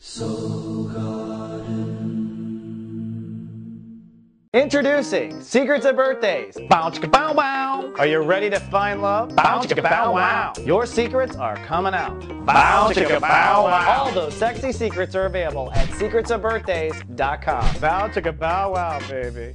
Soul Garden. Introducing Secrets of Birthdays. Bow chicka bow wow. Are you ready to find love? Bow chicka bow wow. Your secrets are coming out. Bow chicka bow wow. All those sexy secrets are available at secretsofbirthdays.com. Bow chicka bow wow, baby.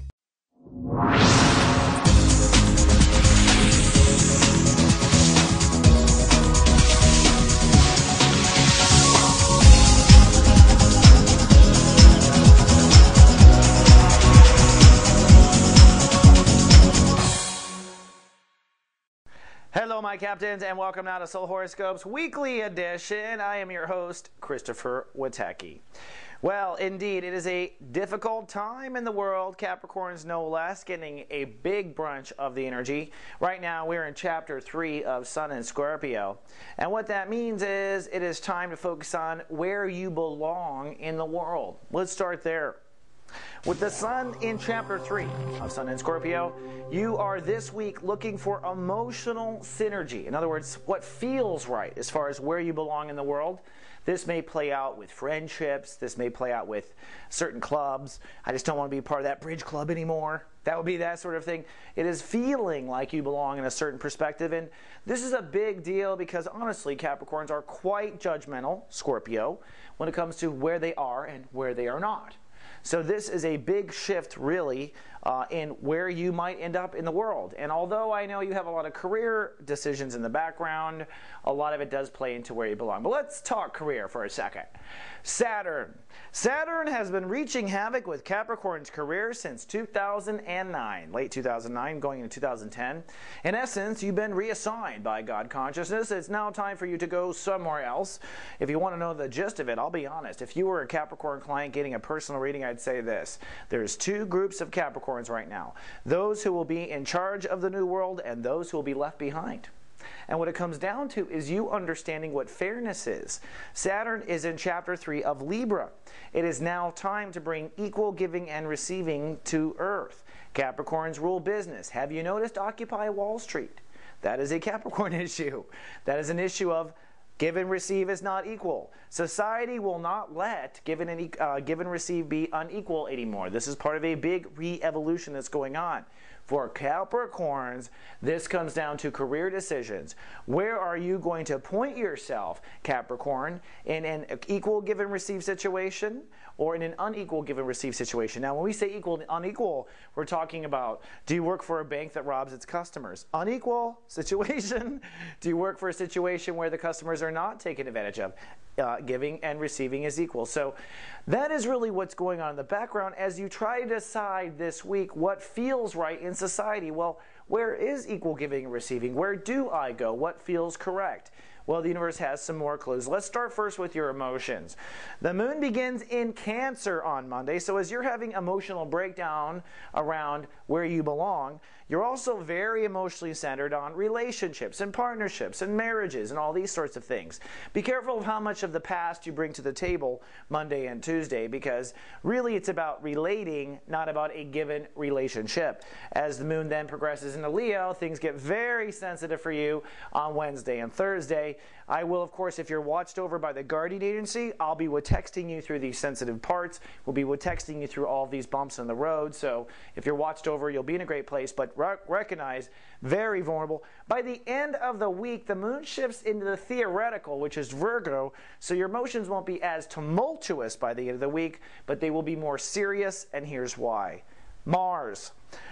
Hello, my captains, and welcome now to Soul Horoscopes Weekly Edition. I am your host, Christopher Witecki. Well, indeed, it is a difficult time in the world. Capricorns, no less, getting a big bunch of the energy. Right now, we're in Chapter 3 of Sun and Scorpio. And what that means is it is time to focus on where you belong in the world. Let's start there. With the Sun in Chapter 3 of Sun and Scorpio, you are this week looking for emotional synergy. In other words, what feels right as far as where you belong in the world. This may play out with friendships. This may play out with certain clubs. I just don't want to be part of that bridge club anymore. That would be that sort of thing. It is feeling like you belong in a certain perspective. And this is a big deal because honestly, Capricorns are quite judgmental, Scorpio, when it comes to where they are and where they are not. So this is a big shift, really, in where you might end up in the world. And although I know you have a lot of career decisions in the background, a lot of it does play into where you belong. But let's talk career for a second. Saturn. Saturn has been wreaking havoc with Capricorn's career since 2009, late 2009, going into 2010. In essence, you've been reassigned by God consciousness. It's now time for you to go somewhere else. If you want to know the gist of it, I'll be honest. If you were a Capricorn client getting a personal reading, I'd say this. There's two groups of Capricorns right now. Those who will be in charge of the new world and those who will be left behind. And what it comes down to is you understanding what fairness is. Saturn is in Chapter 3 of Libra. It is now time to bring equal giving and receiving to Earth. Capricorns rule business. Have you noticed Occupy Wall Street? That is a Capricorn issue. That is an issue of give and receive is not equal. Society will not let give and receive be unequal anymore. This is part of a big re-evolution that's going on. For Capricorns, this comes down to career decisions. Where are you going to point yourself, Capricorn, in an equal give and receive situation or in an unequal give and receive situation? Now, when we say equal and unequal, we're talking about, do you work for a bank that robs its customers? Unequal situation. Do you work for a situation where the customers are not taken advantage of? Giving and receiving is equal. So that is really what's going on in the background as you try to decide this week what feels right in society. Well, where is equal giving and receiving? Where do I go? What feels correct? Well, the universe has some more clues. Let's start first with your emotions. The moon begins in Cancer on Monday, so as you're having emotional breakdown around where you belong, you're also very emotionally centered on relationships and partnerships and marriages and all these sorts of things. Be careful of how much of the past you bring to the table Monday and Tuesday because really it's about relating, not about a given relationship. As the moon then progresses into Leo, things get very sensitive for you on Wednesday and Thursday. I will, of course, if you're watched over by the guardian agency, I'll be texting you through these sensitive parts. We'll be texting you through all of these bumps in the road. So if you're watched over, you'll be in a great place. But recognize, very vulnerable. By the end of the week, the moon shifts into the theoretical, which is Virgo. So your emotions won't be as tumultuous by the end of the week, but they will be more serious. And here's why. Mars.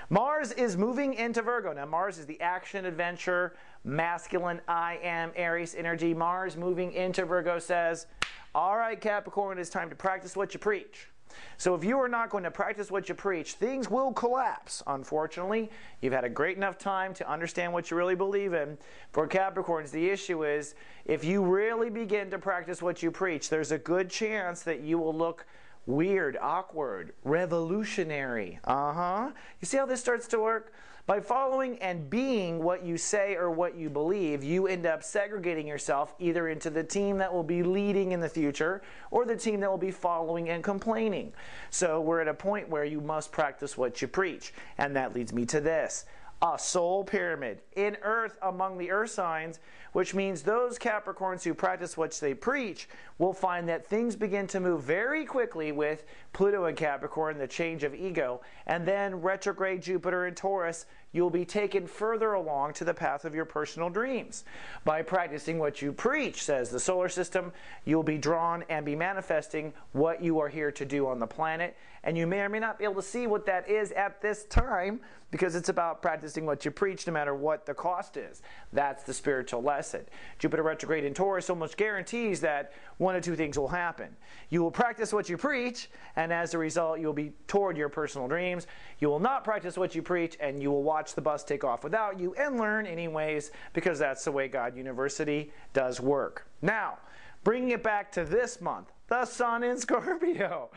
Mars is moving into Virgo. Now, Mars is the action, adventure, masculine, I am, Aries energy. Mars moving into Virgo says, all right, Capricorn, it's time to practice what you preach. So if you are not going to practice what you preach, things will collapse, unfortunately. You've had a great enough time to understand what you really believe in. For Capricorns, the issue is, if you really begin to practice what you preach, there's a good chance that you will look weird, awkward, revolutionary. You see how this starts to work? By following and being what you say or what you believe, you end up segregating yourself either into the team that will be leading in the future or the team that will be following and complaining. So we're at a point where you must practice what you preach. And that leads me to this. a soul pyramid in Earth among the Earth signs, which means those Capricorns who practice what they preach will find that things begin to move very quickly with Pluto in Capricorn, the change of ego, and then retrograde Jupiter in Taurus. You'll be taken further along to the path of your personal dreams. By practicing what you preach, says the solar system, you'll be drawn and be manifesting what you are here to do on the planet. And you may or may not be able to see what that is at this time, because it's about practicing what you preach no matter what the cost is. That's the spiritual lesson. Jupiter retrograde in Taurus almost guarantees that one of two things will happen. You will practice what you preach, and as a result, you'll be toward your personal dreams. You will not practice what you preach, and you will watch the bus take off without you and learn anyways, because that's the way God University does work. Now, bringing it back to this month, the Sun in Scorpio.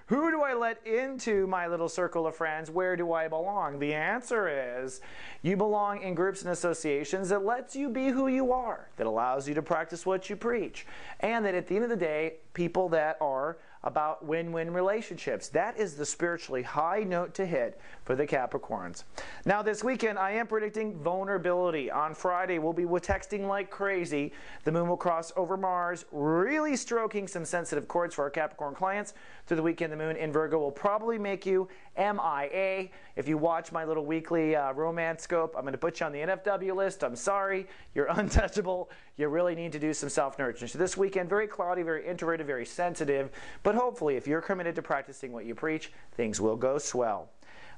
Who do I let into my little circle of friends? Where do I belong? The answer is you belong in groups and associations that lets you be who you are, that allows you to practice what you preach, and that at the end of the day, people that are about win-win relationships. That is the spiritually high note to hit for the Capricorns. Now this weekend, I am predicting vulnerability. On Friday, we'll be texting like crazy. The moon will cross over Mars, really stroking some sensitive chords for our Capricorn clients. Through the weekend, the moon in Virgo will probably make you MIA. If you watch my little weekly romance scope, I'm going to put you on the NFW list. I'm sorry, you're untouchable. You really need to do some self-nurturing. So this weekend, very cloudy, very introverted, very sensitive, but hopefully if you're committed to practicing what you preach, things will go swell.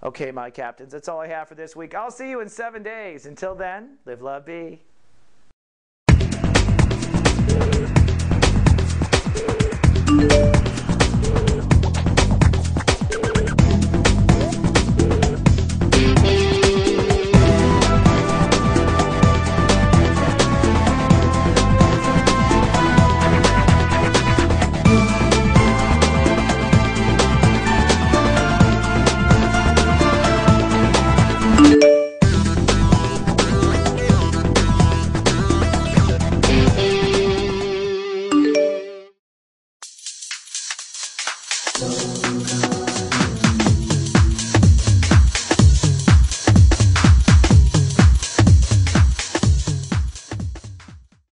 Okay, my captains, that's all I have for this week. I'll see you in 7 days. Until then, live, love, be.